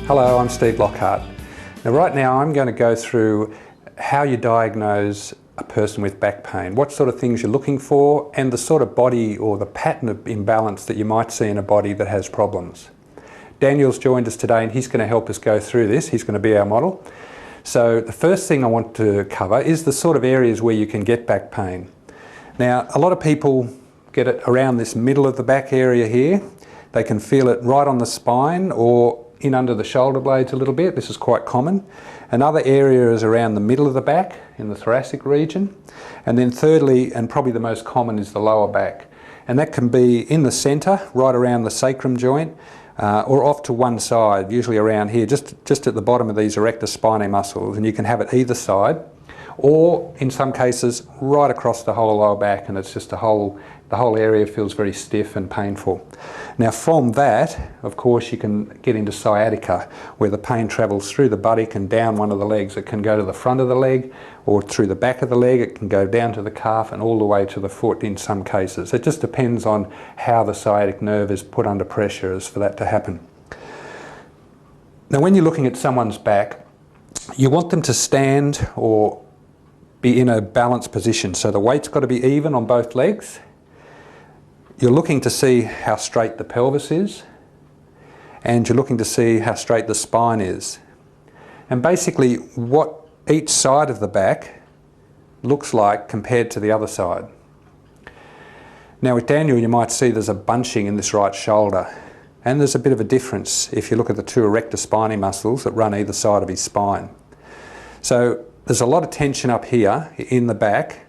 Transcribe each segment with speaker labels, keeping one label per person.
Speaker 1: Hello, I'm Steve Lockhart. Now right now I'm going to go through how you diagnose a person with back pain, what sort of things you're looking for, and the sort of body or the pattern of imbalance that you might see in a body that has problems. Daniel's joined us today and he's going to help us go through this. He's going to be our model. So the first thing I want to cover is the sort of areas where you can get back pain. Now a lot of people get it around this middle of the back area here. They can feel it right on the spine or in under the shoulder blades a little bit. This is quite common. Another area is around the middle of the back in the thoracic region. And then thirdly, and probably the most common, is the lower back. And that can be in the centre, right around the sacrum joint, or off to one side, usually around here, just at the bottom of these erector spinae muscles. And you can have it either side, or in some cases right across the whole lower back, and it's just the whole area feels very stiff and painful. Now from that, of course, you can get into sciatica, where the pain travels through the buttock and down one of the legs. It can go to the front of the leg or through the back of the leg. It can go down to the calf and all the way to the foot in some cases. It just depends on how the sciatic nerve is put under pressure as for that to happen. Now when you're looking at someone's back, you want them to stand or be in a balanced position. So the weight's got to be even on both legs. You're looking to see how straight the pelvis is, and you're looking to see how straight the spine is. And basically what each side of the back looks like compared to the other side. Now with Daniel, you might see there's a bunching in this right shoulder, and there's a bit of a difference if you look at the two erector spinae muscles that run either side of his spine. So there's a lot of tension up here in the back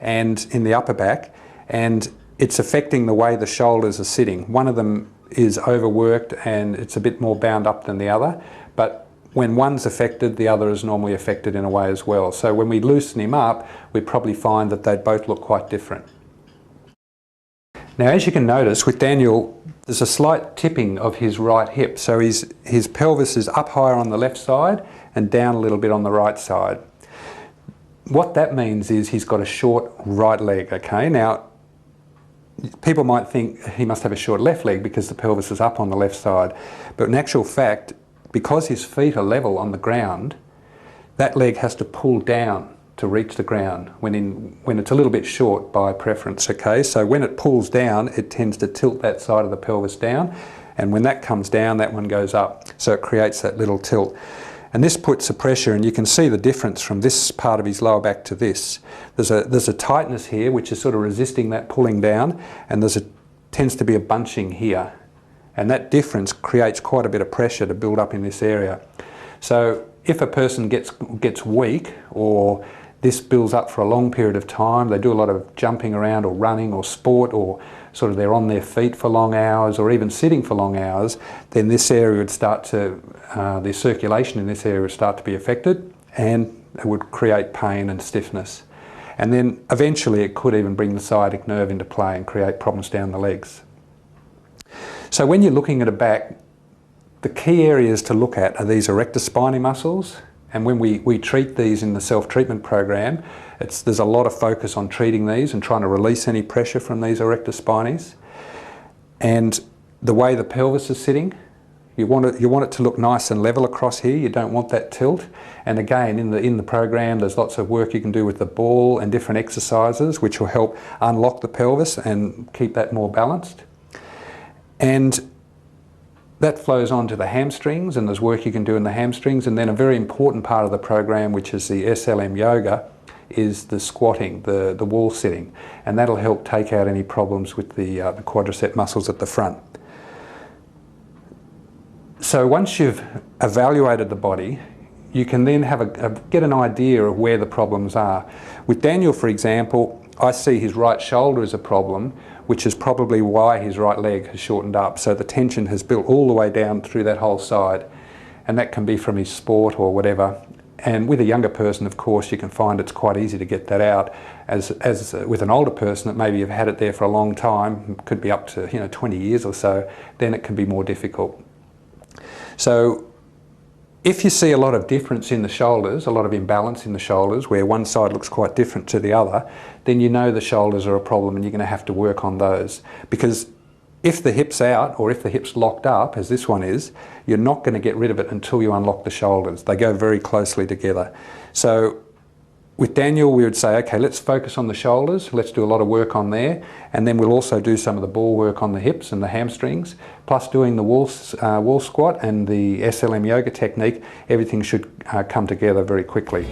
Speaker 1: and in the upper back, and it's affecting the way the shoulders are sitting. One of them is overworked and it's a bit more bound up than the other, but when one's affected, the other is normally affected in a way as well. So when we loosen him up, we probably find that they both look quite different. Now as you can notice with Daniel, there's a slight tipping of his right hip. So his pelvis is up higher on the left side and down a little bit on the right side. What that means is he's got a short right leg, okay? Now, people might think he must have a short left leg because the pelvis is up on the left side. But in actual fact, because his feet are level on the ground, that leg has to pull down to reach the ground when it's a little bit short by preference, okay? So when it pulls down, it tends to tilt that side of the pelvis down. And when that comes down, that one goes up. So it creates that little tilt. And this puts a pressure, and you can see the difference from this part of his lower back to this. There's a tightness here which is sort of resisting that pulling down, and tends to be a bunching here. And that difference creates quite a bit of pressure to build up in this area. So if a person gets weak, or this builds up for a long period of time, they do a lot of jumping around or running or sport, or sort of they're on their feet for long hours or even sitting for long hours, then this area would start to, the circulation in this area would start to be affected, and it would create pain and stiffness. And then eventually it could even bring the sciatic nerve into play and create problems down the legs. So when you're looking at a back, the key areas to look at are these erector spinae muscles. And when we treat these in the self-treatment program, there's a lot of focus on treating these and trying to release any pressure from these erector spinae. And the way the pelvis is sitting, you want it to look nice and level across here. You don't want that tilt. And again, in the program, there's lots of work you can do with the ball and different exercises which will help unlock the pelvis and keep that more balanced. And that flows on to the hamstrings, and there's work you can do in the hamstrings. And then a very important part of the program, which is the SLM yoga, is the squatting, the wall sitting. And that'll help take out any problems with the quadricep muscles at the front. So once you've evaluated the body, you can then get an idea of where the problems are. With Daniel, for example, I see his right shoulder as a problem, which is probably why his right leg has shortened up. So the tension has built all the way down through that whole side. And that can be from his sport or whatever. And with a younger person, of course, you can find it's quite easy to get that out. As with an older person that maybe you've had it there for a long time, could be up to 20 years or so, then it can be more difficult. So if you see a lot of difference in the shoulders, a lot of imbalance in the shoulders, where one side looks quite different to the other, then you know the shoulders are a problem and you're going to have to work on those. Because If the hip's out or if the hip's locked up, as this one is, you're not going to get rid of it until you unlock the shoulders. They go very closely together. So with Daniel, we would say, okay, let's focus on the shoulders. Let's do a lot of work on there. And then we'll also do some of the ball work on the hips and the hamstrings. Plus doing the wall squat and the SLM yoga technique, everything should come together very quickly.